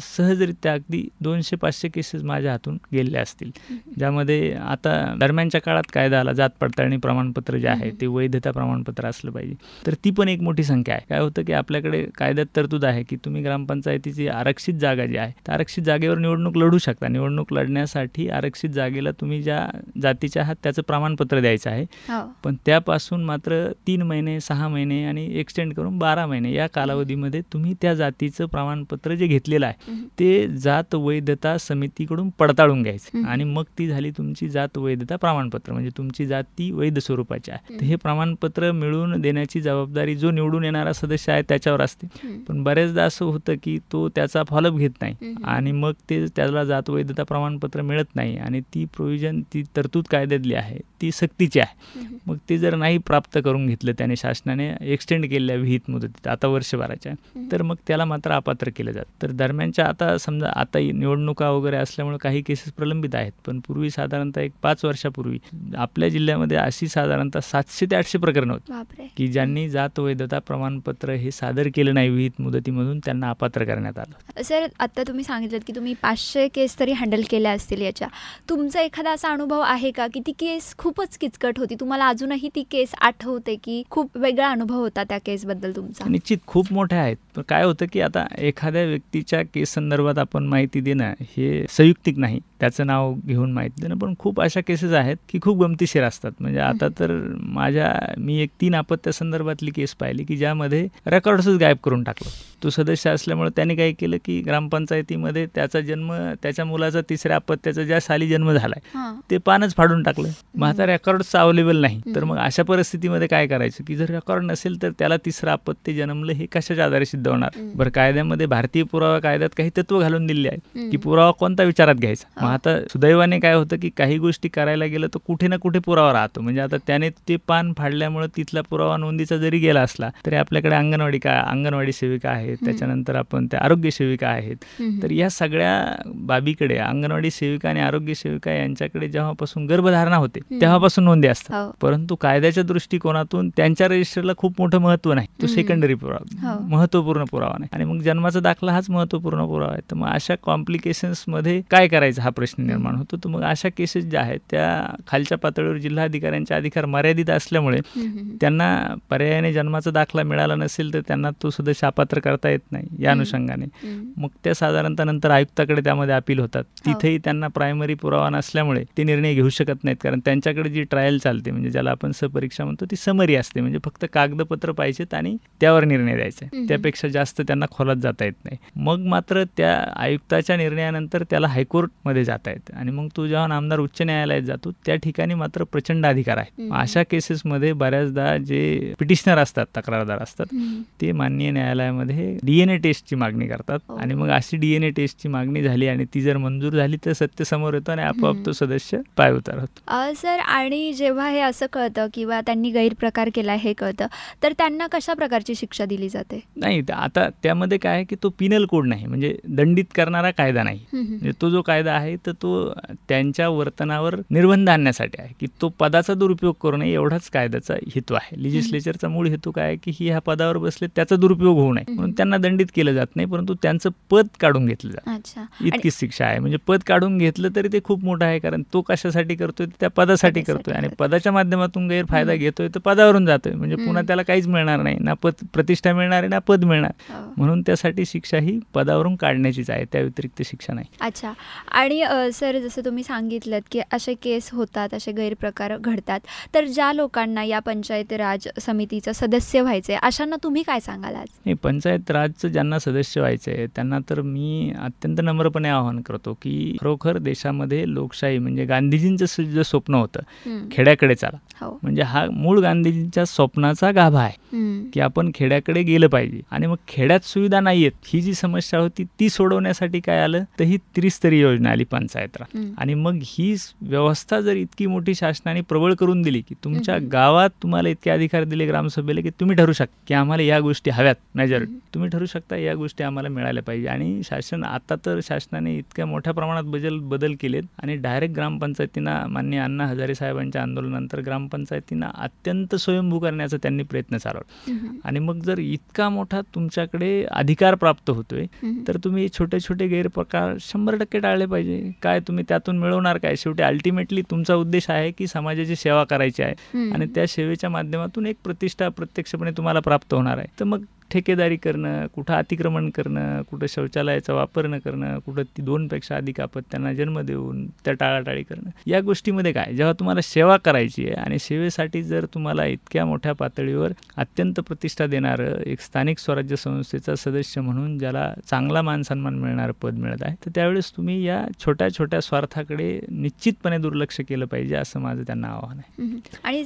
सहजरित्या अगदी 200-500 केसेस माझ्या हातून गेलेल्या असतील, ज्यामध्ये आता दरम्यानच्या काळात कायदा आला, जात पडताळणी प्रमाणपत्र जे आहे ते वैधता प्रमाणपत्र असलं पाहिजे, तर ती पण एक मोठी संख्या आहे. काय होतं की आपल्याकडे कायद्यात तरतूद आहे की तुम्ही ग्रामपंचायतीची आरक्षित जागा जी आहे त्या आरक्षित जागेवर निवडणूक लढू शकता. निवडणूक लढण्यासाठी आरक्षित जागेला तुम्ही ज्या जातीच्या आहात त्याचं प्रमाणपत्र द्यायचं आहे, पण त्यापासून मात्र 3 महिने, 6 महिने आणि एक्सटेंड करून 12 महिने या कालावधीमध्ये तुम्ही त्या जातीचं प्रमाणपत्र जे घेतलेलं आहे ते जात वैधता समितीकडून पडताळून घ्यायचं आणि मग ती झाली तुमची जात वैधता प्रमाणपत्र, म्हणजे तुमची जात ती वैध स्वरूपाची आहे. तर हे प्रमाणपत्र मिळवून देण्याची जबाबदारी जो निवडून येणारा सदस्य आहे त्याच्यावर असते. पण बरेचदा असं होतं की तो त्याचा फॉलोअप घेत नाही आणि मग ते त्याला जात वैधता प्रमाणपत्र मिळत नाही आणि ती प्रोव्हिजन, ती तरतूद कायद्यातली आहे ती सक्तीची आहे. मग ते जर नाही प्राप्त करून घेतलं त्याने, शासनाने एक्सटेंड केलेल्या विहित मुदतीत आता वर्षभराच्या, तर मग त्याला मात्र अपात्र केलं जातं. तर दरम्यानच्या आता समजा आता निवडणुका वगैरे असल्यामुळे काही केसेस प्रलंबित आहेत, पण पूर्वी साधारणतः एक 5 वर्षापूर्वी आपल्या जिल्ह्यामध्ये अशी साधारणतः 700 ते 800 प्रकरणं होती की ज्यांनी जात वैधता प्रमाणपत्र हे सादर केलं नाही विहित मुदतीमधून, त्यांना अपात्र करण्यात आलं. सर आता तुम्ही सांगितलं की तुम्ही 500 केस तरी हँडल केल्या असतील. याच्या तुमचा एखादा असा अनुभव आहे का की ती केस खूपच किचकट होती, तुम्हाला अजूनही ती केस आठवते की खूप वेगळा अनुभव होता त्या केसबद्दल तुमचा? निश्चित खूप मोठ्या आहेत, पण काय होतं की आता एखाद्या व्यक्तीच्या केस संदर्भात आपण माहिती देणं हे संयुक्तिक नाही, त्याचं नाव घेऊन माहिती नाही, पण खूप अशा केसेस आहेत की खूप गमतीशीर असतात. म्हणजे आता तर मी एक 3 अपत्यासंदर्भातली केस पाहिली की ज्यामध्ये रेकॉर्ड्सच गायब करून टाकलं. तो सदस्य असल्यामुळे त्याने काय केलं की ग्रामपंचायतीमध्ये त्याच्या मुलाचा 3ऱ्या अपत्याचा ज्या साली जन्म झालाय ते पानच फाडून टाकलं. मग आता रेकॉर्ड्स अवेलेबल नाही, तर मग अशा परिस्थितीमध्ये काय करायचं की जर रेकॉर्ड नसेल तर त्याला 3रं अपत्य जन्मलं हे कशाच्या आधारे सिद्ध होणार? बरं, कायद्यामध्ये भारतीय पुरावा कायद्यात काही तत्व घालून दिले आहेत की पुरावा कोणता विचारात घ्यायचा. मग आता सुदैवाने काय होतं की काही गोष्टी करायला गेलं तर कुठे ना कुठे पुरावा राहतो. म्हणजे आता त्याने ते पान फाडल्यामुळे तिथला पुरावा नोंदीचा जरी गेला असला तरी आपल्याकडे अंगणवाडी सेविका आहेत, त्याच्यानंतर आपण त्या आरोग्य सेविका आहेत. तर या सगळ्या बाबीकडे अंगणवाडी सेविका आणि आरोग्य सेविका यांच्याकडे जेव्हापासून गर्भधारणा होते तेव्हापासून नोंदी असतात. परंतु कायद्याच्या दृष्टिकोनातून त्यांच्या रजिस्टरला खूप मोठं महत्व नाही, तो सेकंडरी पुरावा, महत्वपूर्ण पुरावा नाही. आणि मग जन्माचा दाखला हाच महत्वपूर्ण पुरावा आहे. तर मग अशा कॉम्प्लिकेशन्स मध्ये काय करायचं हा प्रश्न निर्माण होतो. तर मग अशा केसेस ज्या आहेत त्या खालच्या पातळीवर जिल्हाधिकाऱ्यांचे अधिकार मर्यादित असल्यामुळे त्यांना पर्यायाने जन्माचा दाखला मिळाला नसेल तर त्यांना तो सदस्य अपात्र करता येत नाही. या अनुषंगाने मग त्या साधारणतः नंतर आयुक्ताकडे त्यामध्ये अपील होतात. तिथेही त्यांना प्रायमरी पुरावा नसल्यामुळे ते निर्णय घेऊ शकत नाहीत, कारण त्यांच्याकडे जी ट्रायल चालते म्हणजे ज्याला आपण सपरीक्षा म्हणतो ती समरी असते. म्हणजे फक्त कागदपत्र पाहिजेत आणि त्यावर निर्णय द्यायचा. त्यापेक्षा जास्त त्यांना खोलात जाता येत नाही. मग मात्र त्या आयुक्ताच्या निर्णयानंतर त्याला हायकोर्टमध्ये जाता येतं आणि मग तो जेव्हा आमदार उच्च न्यायालयात जातो त्या ठिकाणी मात्र प्रचंड अधिकार आहे. अशा केसेसमध्ये बऱ्याचदा जे पिटिशनर असतात, तक्रारदार असतात, ते माननीय न्यायालयामध्ये DNA टेस्टची मागणी करतात आणि मग अशी DNA टेस्टची मागणी झाली आणि ती जर मंजूर झाली तर सत्य समोर येतो आणि आपोआप तो सदस्य पायउतार होतो. सर, आणि जेव्हा हे असं कळतं किंवा त्यांनी गैरप्रकार केला हे कळतं तर त्यांना कशा प्रकारची शिक्षा दिली जाते? नाही, आता त्यामध्ये काय आहे की तो पिनल कोड नाही, म्हणजे दंडित करणारा कायदा नाही. म्हणजे तो जो कायदा आहे तर तो त्यांच्या वर्तनावर निर्बंध आणण्यासाठी आहे की तो पदाचा दुरुपयोग करू नये एवढाच कायद्याचा हेतू आहे. लेजिस्लेचरचा मूळ हेतू काय आहे की ह्या पदावर बसले त्याचा दुरुपयोग होऊ नये म्हणून त्यांना दंडित केलं जात नाही, परंतु त्यांचं पद काढून घेतलं जातं. इतकीच शिक्षा आहे. म्हणजे पद काढून घेतलं तरी ते खूप मोठं आहे, कारण तो कशासाठी करतोय, त्या पदासाठी करतोय आणि पदाच्या माध्यमातून गैरफायदा घेतोय तर पदावरून जातोय. म्हणजे पुन्हा त्याला काहीच मिळणार नाही, ना प्रतिष्ठा मिळणार आहे ना पद मिळणार. म्हणून त्यासाठी शिक्षा ही पदावरून काढण्याचीच आहे, त्या व्यतिरिक्त शिक्षा नाही. अच्छा. आणि सर, जसं तुम्ही सांगितलं की असे केस होतात, असे गैरप्रकार घडतात, तर ज्या लोकांना या पंचायत राज समितीचं सदस्य व्हायचंय अशांना तुम्ही काय सांगाल आज? नाही, पंचायत राजचं ज्यांना सदस्य व्हायचंय त्यांना तर मी अत्यंत नम्रपणे आवाहन करतो की खरोखर देशामध्ये लोकशाही म्हणजे गांधीजींचं जे स्वप्न होतं खेड्याकडे चाला, म्हणजे हा मूळ गांधीजींच्या स्वप्नाचा गाभा आहे की आपण खेड्याकडे गेलं पाहिजे. आणि मग खेड्यात सुविधा नाहीयेत ही जी समस्या होती ती सोडवण्यासाठी काय आलं तर ही त्रिस्तरीय योजना आली पंचायत राज. आणि मग ही व्यवस्था जर इतकी मोठी शासनाने प्रबळ करून दिली की तुमच्या गावात तुम्हाला इतके अधिकार दिले ग्रामसभेला की तुम्ही ठरू शकता की आम्हाला या गोष्टी हव्यात, मेजॉरिटी तुम्ही ठरू शकता या गोष्टी आम्हाला मिळाल्या पाहिजे. आणि शासनाने इतक्या मोठ्या प्रमाणात बदल केलेत आणि डायरेक्ट ग्रामपंचायतींना माननीय अण्णा हजारे साहेबांच्या आंदोलनानंतर ग्रामपंचायतींना अत्यंत स्वयंभू करण्याचा त्यांनी प्रयत्न चालवला. आणि मग जर इतका मोठा तुमच्याकडे अधिकार प्राप्त होतोय तर तुम्ही छोटे छोटे गैरप्रकार 100% टाळले पाहिजे. काय तुम्ही त्यातून मिळवणार काय? शेवटी अल्टिमेटली तुमचा उद्देश आहे की समाजाची सेवा करायची आहे आणि त्या सेवेच्या माध्यमातून एक प्रतिष्ठा प्रत्यक्षपणे तुम्हाला प्राप्त होणार आहे. तर मग ठेकेदारी करणं, कुठं अतिक्रमण करणं, कुठं शौचालयाचा वापर न करणं, कुठं 2पेक्षा अधिक अपत्यांना जन्म देऊन त्या टाळाटाळी करणं, या गोष्टीमध्ये काय, जेव्हा तुम्हाला सेवा करायची आहे आणि सेवेसाठी जर तुम्हाला इतक्या मोठ्या पातळीवर अत्यंत प्रतिष्ठा देणारं एक स्थानिक स्वराज्य संस्थेचा सदस्य म्हणून ज्याला चांगला मानसन्मान मिळणारं पद मिळत आहे तर त्यावेळेस तुम्ही या छोट्या छोट्या स्वार्थाकडे निश्चितपणे दुर्लक्ष केलं पाहिजे असं माझं त्यांना आवाहन आहे. आणि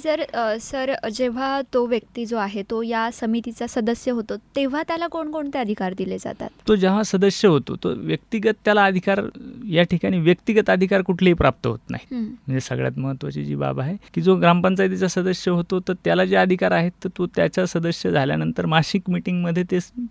सर, जेव्हा तो व्यक्ती जो आहे तो या समितीचा सदस्य होतो तेव्हा त्याला कोणकोणते अधिकार दिले जातात? तो जेव्हा सदस्य होतो तो व्यक्तिगत त्याला अधिकार, या ठिकाणी व्यक्तिगत अधिकार कुठलेही प्राप्त होत नाही. म्हणजे सगळ्यात महत्त्वाची जी बाब आहे की जो ग्रामपंचायतीचा सदस्य होतो तर त्याला जे अधिकार आहेत तर तो त्याच्या सदस्य झाल्यानंतर मासिक मीटिंगमध्ये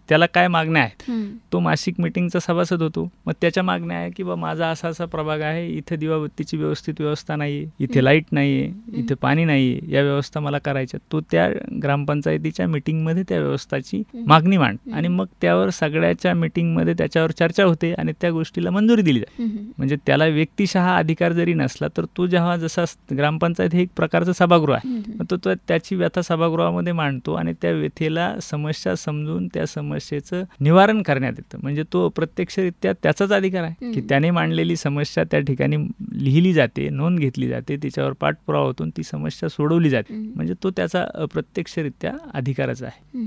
त्याला काय मागण्या आहेत तो मासिक मीटिंगचा सभासद होतो. मग त्याच्या मागण्या आहे की बा माझा असा असा प्रभाग आहे, इथे दिवाबत्तीची व्यवस्थित व्यवस्था नाही, इथे लाईट नाही आहे, इथे पाणी नाही आहे, या व्यवस्था मला करायच्या. तो त्या ग्रामपंचायतीच्या मीटिंगमध्ये त्या व्यवस्थाची मागणी मांड आणि मग त्यावर सगळ्याच्या मीटिंगमध्ये त्याच्यावर चर्चा होते आणि त्या गोष्टीला मंजुरी दिली जाते. म्हणजे त्याला व्यक्तिशः अधिकार जरी नसला तर तो जेव्हा जसा ग्रामपंचायत हे एक प्रकारचं सभागृह आहे, तो त्याची व्यथा सभागृहामध्ये मांडतो आणि त्या व्यथेला समस्या समजून त्या समस्येचं निवारण करण्यात येतं. म्हणजे तो प्रत्यक्षरित्या त्याचाच अधिकार आहे की त्याने मांडलेली समस्या त्या ठिकाणी लिहिली जाते, नोंद घेतली जाते, तिच्यावर पाठपुरावा होतो, ती समस्या सोडवली जाते. म्हणजे तो त्याचा अप्रत्यक्षरित्या अधिकारच आहे.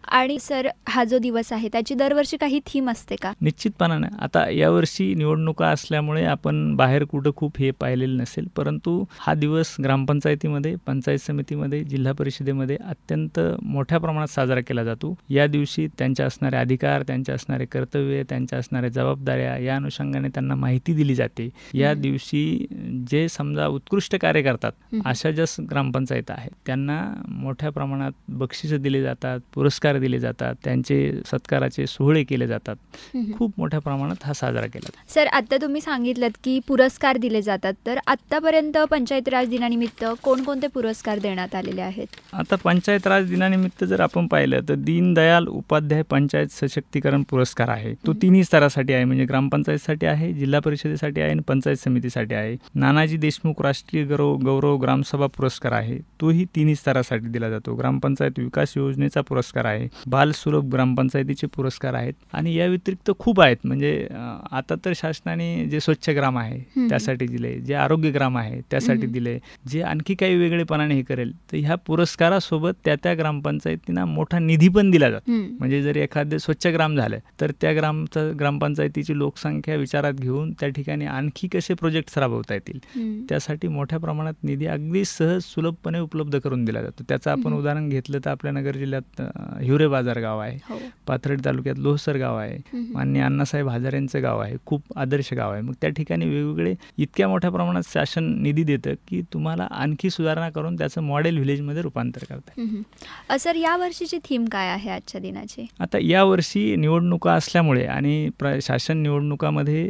आणि सर हा जो दिवस आहे त्याची दरवर्षी काही थीम असते का? निश्चितपणाने. आता यावर्षी निवडणुका असल्यामुळे आपण बाहेर कुठं खूप हे पाहिलेलं नसेल, परंतु हा दिवस ग्रामपंचायतीमध्ये, पंचायत समितीमध्ये, जिल्हा परिषदेमध्ये अत्यंत मोठ्या प्रमाणात साजरा केला जातो. या दिवशी त्यांच्या असणारे अधिकार, त्यांच्या असणारे कर्तव्य, त्यांच्या असणाऱ्या जबाबदाऱ्या या अनुषंगाने त्यांना माहिती दिली जाते. या दिवशी जे समजा उत्कृष्ट कार्य करतात अशा ज्या ग्रामपंचायत आहेत त्यांना मोठ्या प्रमाणात बक्षिसं दिले जातात, पुरस्कार दिले जातात, त्यांचे सत्काराचे सोहळे केले जातात. खूप मोठ्या प्रमाणात हा साजरा केला जातो. सर आता तुम्ही सांगितलं की पुरस्कार दिले जातात, तर आतापर्यंत पंचायत राज दिनानिमित्त कोणकोणते पुरस्कार देण्यात आलेले आहेत? आता पंचायत राज दिनानिमित्त जर आपण पाहिलं तर दीनदयाल उपाध्याय पंचायत सशक्तीकरण पुरस्कार आहे. तो 3 स्तरासाठी आहे, म्हणजे ग्रामपंचायतीसाठी आहे, जिल्हा परिषदेसाठी आहे आणि पंचायत समितीसाठी आहे. नानाजी देशमुख राष्ट्रीय गौरव ग्रामसभा पुरस्कार आहे, तोही 3 स्तरासाठी दिला जातो. ग्रामपंचायत विकास योजनेचा पुरस्कार आहे, बालसुलभ ग्रामपंचायतीचे पुरस्कार आहेत आणि या व्यतिरिक्त खूप आहेत. म्हणजे आता तर शासनाने जे स्वच्छ ग्राम आहे त्यासाठी दिले, जे आरोग्य ग्राम आहे त्यासाठी दिले, जे आणखी काही वेगळेपणाने हे करेल तर ह्या पुरस्कारासोबत त्या ग्रामपंचायतींना मोठा निधी पण दिला जातो. म्हणजे जर एखादे स्वच्छ ग्राम झालं तर त्या ग्रामपंचायतीची लोकसंख्या विचारात घेऊन त्या ठिकाणी आणखी कसे प्रोजेक्ट्स राबवता येतील त्यासाठी मोठ्या प्रमाणात निधी अगदी सहज सुलभपणे उपलब्ध करून दिला जातो. त्याचं आपण उदाहरण घेतलं तर आपल्या नगर जिल्ह्यात हिवरे बाजार गाव आहे, पाथर्डी तालुक्यात लोहसर गाव आहे, माननीय अण्णासाहेब हजारेंचं गाव आहे, खूप आदर्श गाव आहे. मग त्या ठिकाणी वेगवेगळे इतक्या मोठ्या प्रमाणात शासन निधी देतं की तुम्हाला आणखी सुधारणा करून त्याचं मॉडेल व्हिलेजमध्ये रूपांतर करतं. सर या वर्षीची थीम काय आहे आजच्या दिनाची? आता यावर्षी निवडणुका असल्यामुळे आणि शासन निवडणुकामध्ये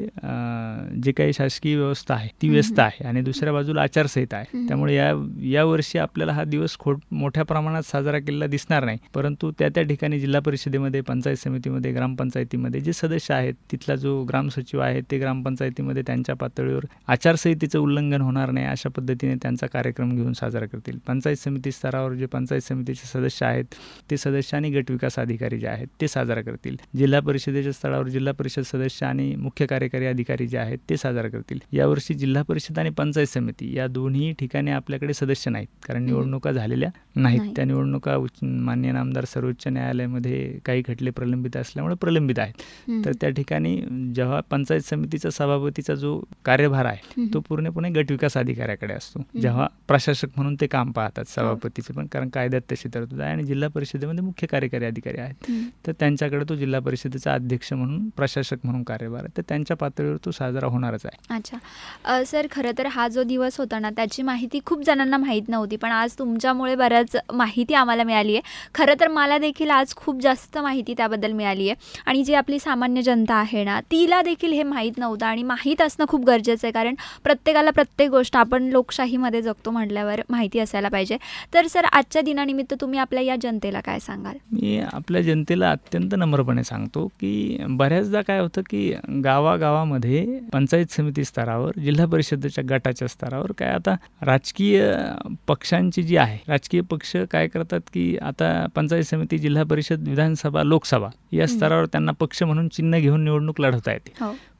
जे काही शासकीय व्यवस्था आहे ती व्यस्त आहे आणि दुसऱ्या बाजूला आचारसंहिता आहे. त्यामुळे या वर्षी आपल्याला हा दिवस मोठ्या प्रमाणात साजरा केलेला दिसणार नाही, परंतु त्या ठिकाणी जिल्हा परिषदेमध्ये, पंचायत समितीमध्ये, ग्रामपंचायतीमध्ये जे सदस्य आहेत, तिथला जो ग्रामसचिव आहे ते ग्रामपंचायतीमध्ये त्यांच्या पातळीवर आचारसंहितेचं उल्लंघन होणार नाही अशा पद्धतीने त्यांचा कार्यक्रम घेऊन साजरा करतील. पंचायत समिती स्तरावर जे पंचायत समितीचे सदस्य आहेत ते सदस्य आणि गट विकास अधिकारी जे आहेत ते साजरा करतील. जिल्हा परिषदेच्या स्तरावर जिल्हा परिषद सदस्य आणि मुख्य कार्यकारी अधिकारी जे आहेत ते साजरा करतील. यावर्षी जिल्हा परिषद आणि पंचायत समिती या दोन्ही ठिकाणी आपल्याकडे सदस्य नाहीत, कारण निवडणुका झालेल्या नाहीत. त्या निवडणुका माननीय नामदार सर्वोच्च न्यायालयामध्ये काही खटले प्रलंबित असल्यामुळे प्रलंबित आहेत. तर त्या ठिकाणी जेव्हा पंचायत समितीचा सभापतीचा जो कार्यभार आहे तो पूर्णपणे गट विकास अधिकाऱ्याकडे असतो, जेव्हा प्रशासक म्हणून ते काम पाहतात सभापतीचे पण, कारण कायद्यात तशी तरतूद आहे. आणि जिल्हा परिषदेमध्ये मुख्य कार्यकारी अधिकारी आहेत तर त्यांच्याकडे तो जिल्हा परिषदेचा अध्यक्ष म्हणून, प्रशासक म्हणून कार्यभार आहे, तर त्यांच्या पातळीवर तो साजरा होणारच आहे. अच्छा सर, खरं तर हा जो दिवस होता ना त्याची माहिती खूप जणांना माहीत नव्हती, पण आज तुमच्यामुळे बऱ्याच माहिती आम्हाला मिळाली आहे. खरं तर मला देखील आज खूप जास्त माहिती त्याबद्दल मिळाली आहे आणि जी आपली सामान्य जनता आहे ना तिला देखील हे माहीत नव्हतं आणि माहीत असणं खूप गरजेचं आहे, कारण प्रत्येकाला प्रत्येक गोष्ट, आपण लोकशाहीमध्ये जगतो म्हटल्यावर माहिती असायला पाहिजे. तर सर आजच्या दिनानिमित्त तुम्ही आपल्या या जनतेला काय सांगाल? मी आपल्या जनतेला अत्यंत नम्रपणे सांगतो की बऱ्याचदा काय होतं की गावागावामध्ये पंचायत समिती स्तरावर, जिल्हा परिषदेच्या गटाच्या स्तरावर काय आता राजकीय पक्षांची जी आहे, राजकीय पक्ष काय करतात की आता पंचायत समिती, जिल्हा परिषद, विधानसभा, लोकसभा या स्तरावर त्यांना पक्ष म्हणून चिन्ह घेऊन निवडणूक लढवता येते.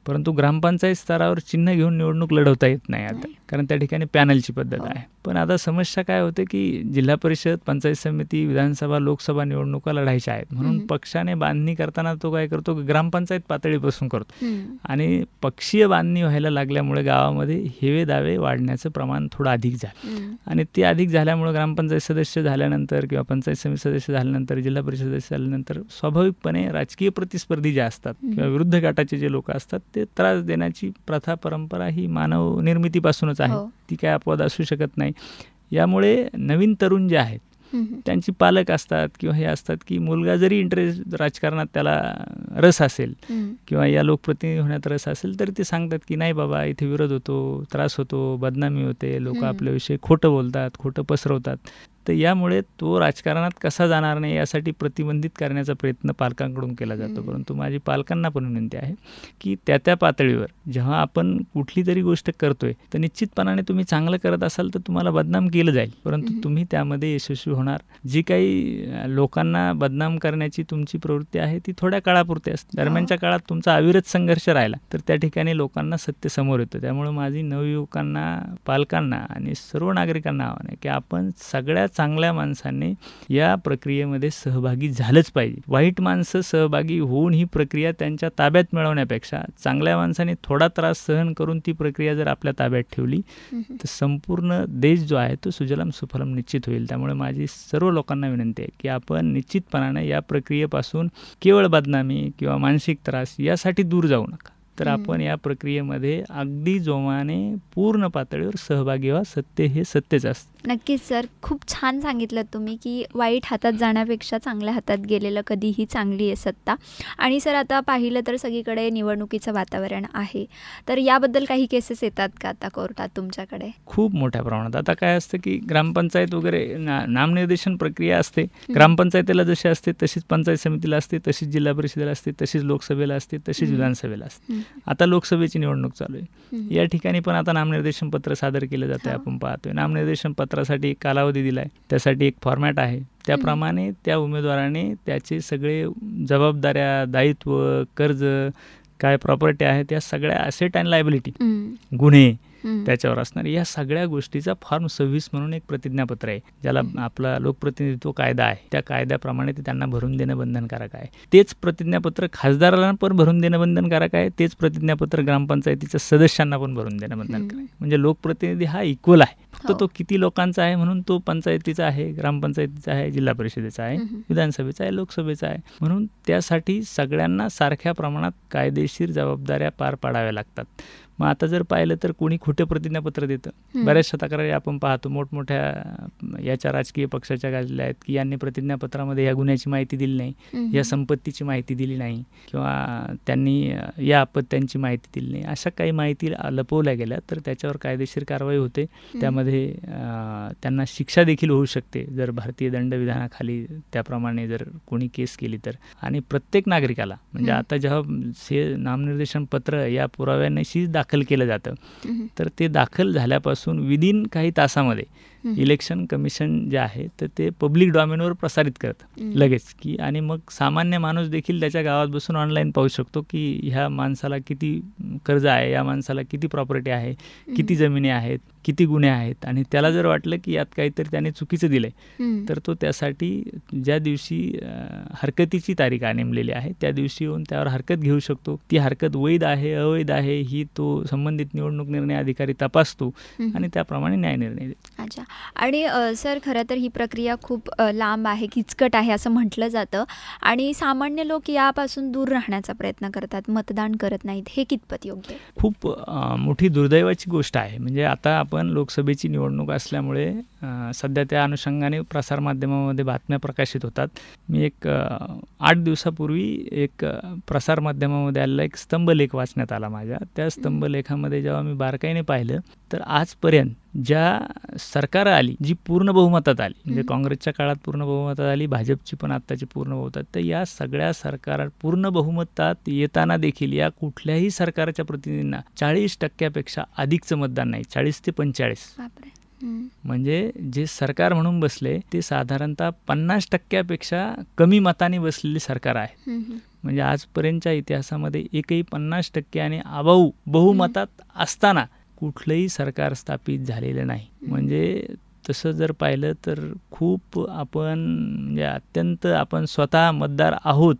परंतु ग्रामपंचायत स्तरावर चिन्ह घेऊन निवडणूक लढवता येत नाही आता, कारण त्या ठिकाणी पॅनलची पद्धत आहे. पण आता समस्या काय होते की जिल्हा परिषद, पंचायत समिती, विधानसभा, लोकसभा निवडणुका लढायच्या आहेत म्हणून पक्षाने बांधणी करताना तो काय करतो, ग्रामपंचायत पातळीपासून करतो. आणि पक्षीय बांधणी व्हायला लागल्यामुळे गावामध्ये हेवे दावे वाढण्याचं प्रमाण थोडं अधिक झालं आणि ते अधिक झाल्यामुळे ग्रामपंचायत सदस्य झाल्यानंतर किंवा पंचायत समिती सदस्य झाल्यानंतर, जिल्हा परिषद सदस्य झाल्यानंतर स्वाभाविकपणे राजकीय प्रतिस्पर्धी जे असतात किंवा विरुद्ध गटाचे जे लोक असतात ते त्रास देण्याची प्रथा, परंपरा ही मानव निर्मितीपासूनच आहे, ती काय अपवाद असू शकत नाही. यामुळे नवीन तरुण जे आहेत त्यांची पालक असतात किंवा हे असतात की मुलगा जरी इंटरेस्ट राजकारणात त्याला रस असेल किंवा या लोकप्रतिनिधी होण्यात रस असेल तर ते सांगतात की नाही बाबा इथे विरोध होतो, त्रास होतो, बदनामी होते, लोक आपल्याविषयी खोटं बोलतात, खोटं पसरवतात. तर यामुळे तो राजकारणात कसा जाणार नाही यासाठी प्रतिबंधित करण्याचा प्रयत्न पालकांकडून केला जातो. परंतु माझी पालकांना पण विनंती आहे की त्या पातळीवर जेव्हा आपण कुठली तरी गोष्ट करतोय तर निश्चितपणाने तुम्ही चांगलं करत असाल तर तुम्हाला बदनाम केलं जाईल, परंतु तुम्ही त्यामध्ये यशस्वी होणार. जी काही लोकांना बदनाम करण्याची तुमची प्रवृत्ती आहे ती थोड्या काळापुरती असते. दरम्यानच्या काळात तुमचा अविरत संघर्ष राहिला तर त्या ठिकाणी लोकांना सत्य समोर येतं. त्यामुळे माझी नवयुवकांना, पालकांना आणि सर्व नागरिकांना आव्हान आहे की आपण सगळ्या चांगल्या माणसांनी या प्रक्रियेमध्ये सहभागी झालंच पाहिजे. वाईट माणसं सहभागी होऊन ही प्रक्रिया त्यांच्या ताब्यात मिळवण्यापेक्षा चांगल्या माणसांनी थोडा त्रास सहन करून ती प्रक्रिया जर आपल्या ताब्यात ठेवली तर संपूर्ण देश जो आहे तो सुजलाम सुफलाम निश्चित होईल. त्यामुळे माझी सर्व लोकांना विनंती आहे की आपण निश्चितपणाने या प्रक्रियेपासून केवळ बदनामी किंवा मानसिक त्रास यासाठी दूर जाऊ नका, तर आपण या प्रक्रियेमध्ये अगदी जोमाने पूर्ण पातळीवर सहभागी व्हा. सत्य हे सत्यच असतं. नक्कीच सर, खूप छान सांगितलं तुम्ही की वाईट हातात जाण्यापेक्षा चांगल्या हातात गेलेलं कधीही चांगली आहे सत्ता. आणि सर आता पाहिलं तर सगळीकडे निवडणुकीचं वातावरण आहे, तर याबद्दल काही केसेस येतात का आता कोर्टात तुमच्याकडे? खूप मोठ्या प्रमाणात. आता काय असतं की ग्रामपंचायत वगैरे नामनिर्देशन प्रक्रिया असते. ग्रामपंचायतीला जशी असते तशीच पंचायत समितीला असते, तशीच जिल्हा परिषदेला असते, तशीच लोकसभेला असते, तशीच विधानसभेला असते. आता लोकसभेची निवडणूक चालू आहे. या ठिकाणी पण आता नामनिर्देशन पत्र सादर केलं जातं आहे. आपण पाहतोय नामनिर्देशन पत्रासाठी एक कालावधी दिलाय, त्यासाठी एक फॉर्मॅट आहे. त्याप्रमाणे त्या उमेदवाराने त्याचे सगळे जबाबदाऱ्या, दायित्व, कर्ज, काय प्रॉपर्टी आहे त्या सगळ्या असेट अँड लायबिलिटी, गुन्हे त्याच्यावर असणार, या सगळ्या गोष्टीचा फॉर्म 26 म्हणून एक प्रतिज्ञापत्र आहे, ज्याला आपला लोकप्रतिनिधित्व कायदा आहे त्या कायद्याप्रमाणे ते त्यांना भरून देणं बंधनकारक आहे. तेच प्रतिज्ञापत्र खासदारांना पण भरून देणं बंधनकारक आहे. तेच प्रतिज्ञापत्र ग्रामपंचायतीच्या सदस्यांना पण भरून देणं बंधनकारक आहे. म्हणजे लोकप्रतिनिधी हा इक्वल आहे. फक्त तो किती लोकांचा आहे म्हणून तो पंचायतीचा आहे, ग्रामपंचायतीचा आहे, जिल्हा परिषदेचा आहे, विधानसभेचा आहे, लोकसभेचा आहे. म्हणून त्यासाठी सगळ्यांना सारख्या प्रमाणात कायदेशीर जबाबदाऱ्या पार पाडाव्या लागतात. मग आता जर पाहिलं तर कोणी खोटे प्रतिज्ञापत्र देतं. बऱ्याचशा तक्रारी आपण पाहतो मोठमोठ्या याच्या राजकीय पक्षाच्या गाजल्या आहेत की यांनी प्रतिज्ञापत्रामध्ये या गुन्ह्याची माहिती दिली नाही, या संपत्तीची माहिती दिली नाही, किंवा त्यांनी या अपत्यांची माहिती दिली नाही. अशा काही माहिती लपवल्या गेल्या तर त्याच्यावर कायदेशीर कारवाई होते. त्यामध्ये त्यांना शिक्षा देखील होऊ शकते जर भारतीय दंडविधानाखाली त्याप्रमाणे जर कोणी केस केली तर. आणि प्रत्येक नागरिकाला म्हणजे आता जेव्हा नामनिर्देशन पत्र या पुराव्यानेशी दाखल केलं जातं तर ते दाखल झाल्यापासून विदिन काही तासामध्ये इलेक्शन कमिशन जे आहे तर ते पब्लिक डॉमेनवर प्रसारित करतं लगेच की, आणि मग सामान्य माणूस देखील त्याच्या गावात बसून ऑनलाईन पाहू शकतो की ह्या माणसाला किती कर्ज आहे, या माणसाला किती प्रॉपर्टी आहे, किती जमिनी आहेत, किती गुन्हे आहेत. आणि त्याला जर वाटलं की यात काहीतरी त्याने चुकीचं दिलंय तर तो त्यासाठी ज्या दिवशी हरकतीची तारीख नेमलेली आहे त्या दिवशी येऊन त्यावर हरकत घेऊ शकतो. ती हरकत वैध आहे अवैध आहे ही तो संबंधित निवडणूक निर्णय अधिकारी तपासतो आणि त्याप्रमाणे न्याय निर्णय देतो. अच्छा. आणि सर खरं तर ही प्रक्रिया खूप लांब आहे, किचकट आहे असं म्हटलं जातं आणि सामान्य लोक यापासून दूर राहण्याचा प्रयत्न करतात, मतदान करत नाहीत. हे कितपत योग्य? खूप मोठी दुर्दैवाची गोष्ट आहे. म्हणजे आता आपण लोकसभेची निवडणूक असल्यामुळे सध्या त्या अनुषंगाने प्रसारमाध्यमामध्ये बातम्या प्रकाशित होतात. मी एक 8 दिवसापूर्वी एक प्रसारमाध्यमामध्ये आलेला एक स्तंभलेख वाचण्यात आला माझ्या. त्या स्तंभलेखामध्ये जेव्हा मी बारकाईने पाहिलं तर आजपर्यंत ज्या सरकार आली जी पूर्ण बहुमतात आली, म्हणजे काँग्रेसच्या काळात पूर्ण बहुमतात आली, भाजपची पण आत्ताची पूर्ण बहुमतात, तर या सगळ्या सरकार पूर्ण बहुमतात येताना देखील या कुठल्याही सरकारच्या प्रतिनिधींना 40% अधिकचं मतदान नाही, 40 ते 45. म्हणजे जे सरकार म्हणून बसले ते साधारणतः 50% कमी मताने बसलेली सरकार आहे. म्हणजे आजपर्यंतच्या इतिहासामध्ये एकही 50% आणि अबाऊ बहुमतात असताना कुठलंही सरकार स्थापित झालेलं नाही. म्हणजे तसं जर पाहिलं तर खूप आपण म्हणजे अत्यंत आपण स्वतः मतदार आहोत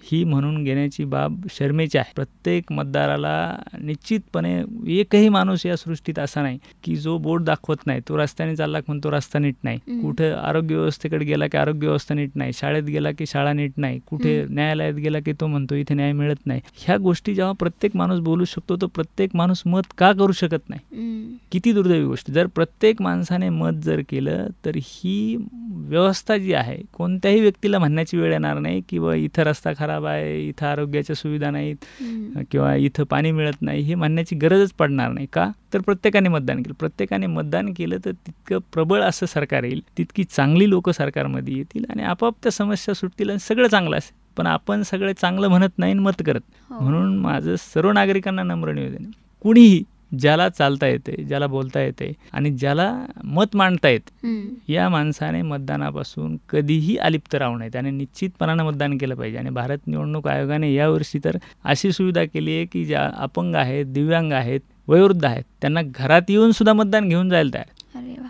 ही म्हणून घेण्याची बाब शर्मेची आहे. प्रत्येक मतदाराला निश्चितपणे एकही माणूस या सृष्टीत असा नाही की जो बोट दाखवत नाही, तो रस्त्याने चालला म्हणतो रस्ता नीट नाही, कुठे आरोग्य व्यवस्थेकडे गेला की आरोग्य व्यवस्था नीट नाही, शाळेत गेला की शाळा नीट नाही, कुठे न्यायालयात गेला की तो म्हणतो इथे न्याय मिळत नाही. ह्या गोष्टी जेव्हा प्रत्येक माणूस बोलू शकतो तो प्रत्येक माणूस मत का करू शकत नाही? किती दुर्दैवी गोष्ट. जर प्रत्येक माणसाने मत जर केलं तर ही व्यवस्था जी आहे, कोणत्याही व्यक्तीला म्हणण्याची वेळ येणार नाही की बा इथं रस्ता खराब आहे, इथं आरोग्याच्या सुविधा नाहीत किंवा इथं पाणी मिळत नाही, हे म्हणण्याची गरजच पडणार नाही. का तर प्रत्येकाने मतदान केलं. प्रत्येकाने मतदान केलं तर तितकं प्रबळ असं सरकार येईल, तितकी चांगली लोक सरकारमध्ये येतील आणि आपोआप त्या समस्या सुटतील आणि सगळं चांगलं असेल. पण आपण सगळे चांगलं म्हणत नाही आणि मत करत. म्हणून माझं सर्व नागरिकांना नम्र निवेदन आहे, कुणीही ज्याला चालता येते, ज्याला बोलता येते आणि ज्याला मत मांडता येते, या माणसाने मतदानापासून कधीही अलिप्त राहू नये आणि निश्चितपणानं मतदान केलं पाहिजे. आणि भारत निवडणूक आयोगाने यावर्षी तर अशी सुविधा केली आहे की ज्या अपंग आहेत, दिव्यांग आहेत, वयोवृद्ध आहेत, त्यांना घरात येऊन सुद्धा मतदान घेऊन जायला तयार.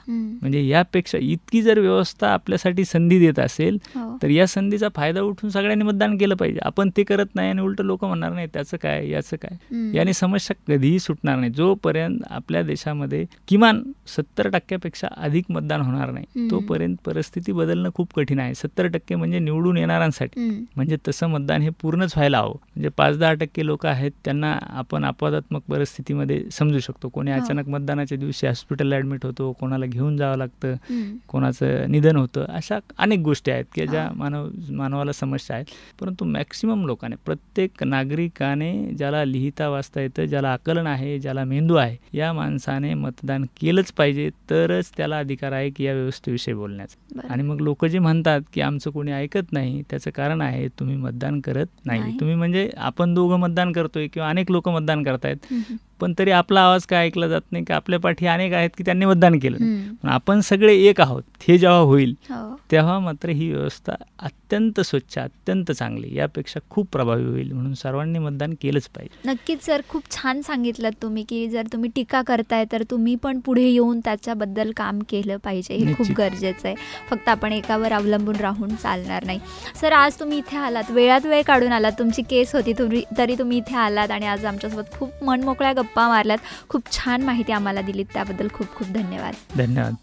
म्हणजे यापेक्षा इतकी जर व्यवस्था आपल्यासाठी संधी देत असेल तर या संधीचा फायदा उठून सगळ्यांनी मतदान केलं पाहिजे. आपण ते करत नाही आणि उलट लोक म्हणणार नाही त्याचं काय, याचं काय, याने समस्या कधीही सुटणार नाही. जोपर्यंत आपल्या देशामध्ये किमान 70% अधिक मतदान होणार नाही तोपर्यंत परिस्थिती बदलणं खूप कठीण आहे. 70% म्हणजे निवडून येणाऱ्यांसाठी. म्हणजे तसं मतदान हे पूर्णच व्हायला हवं. म्हणजे 5-10% लोक आहेत त्यांना आपण अपवादात्मक परिस्थितीमध्ये समजू शकतो. कोणी अचानक मतदानाच्या दिवशी हॉस्पिटलला ॲडमिट होतो, कोणाला घेऊन जावं लागतं, कोणाचं निधन होतं, अशा अनेक गोष्टी आहेत की ज्या मानवाला समस्या आहेत. परंतु मॅक्सिमम लोकांनी, प्रत्येक नागरिकाने, ज्याला लिहिता वाचता येतं, ज्याला आकलन आहे, ज्याला मेंदू आहे, या माणसाने मतदान केलंच पाहिजे. तरच त्याला अधिकार आहे की या व्यवस्थेविषयी बोलण्याचा. आणि मग लोक जे म्हणतात की आमचं कोणी ऐकत नाही, त्याचं कारण आहे तुम्ही मतदान करत नाही. तुम्ही म्हणजे आपण दोघं मतदान करतोय किंवा अनेक लोक मतदान करतायत, पण तरी आपला आवाज काय ऐकला जात नाही की आपल्या पाठी अनेक आहेत की त्यांनी मतदान केलं. पण आपण सगळे एक आहोत हे जेव्हा होईल तेव्हा मात्र ही व्यवस्था अत्यंत स्वच्छ, अत्यंत चांगली, यापेक्षा खूप प्रभावी होईल. म्हणून सर्वांनी मतदान केलंच पाहिजे. नक्कीच सर, खूप छान सांगितलं तुम्ही की जर तुम्ही टीका करताय तर तुम्ही पण पुढे येऊन त्याच्याबद्दल काम केलं पाहिजे. हे खूप गरजेचं आहे. फक्त आपण एकावर अवलंबून राहून चालणार नाही. सर, आज तुम्ही इथे आलात, वेळात वेळ काढून आलात, तुमची केस होती तरी तुम्ही इथे आलात आणि आज आमच्यासोबत खूप मनमोकळ्या गप्पा मारल्यात, खूप छान माहिती आम्हाला दिलीत, त्याबद्दल खूप खूप धन्यवाद. धन्यवाद.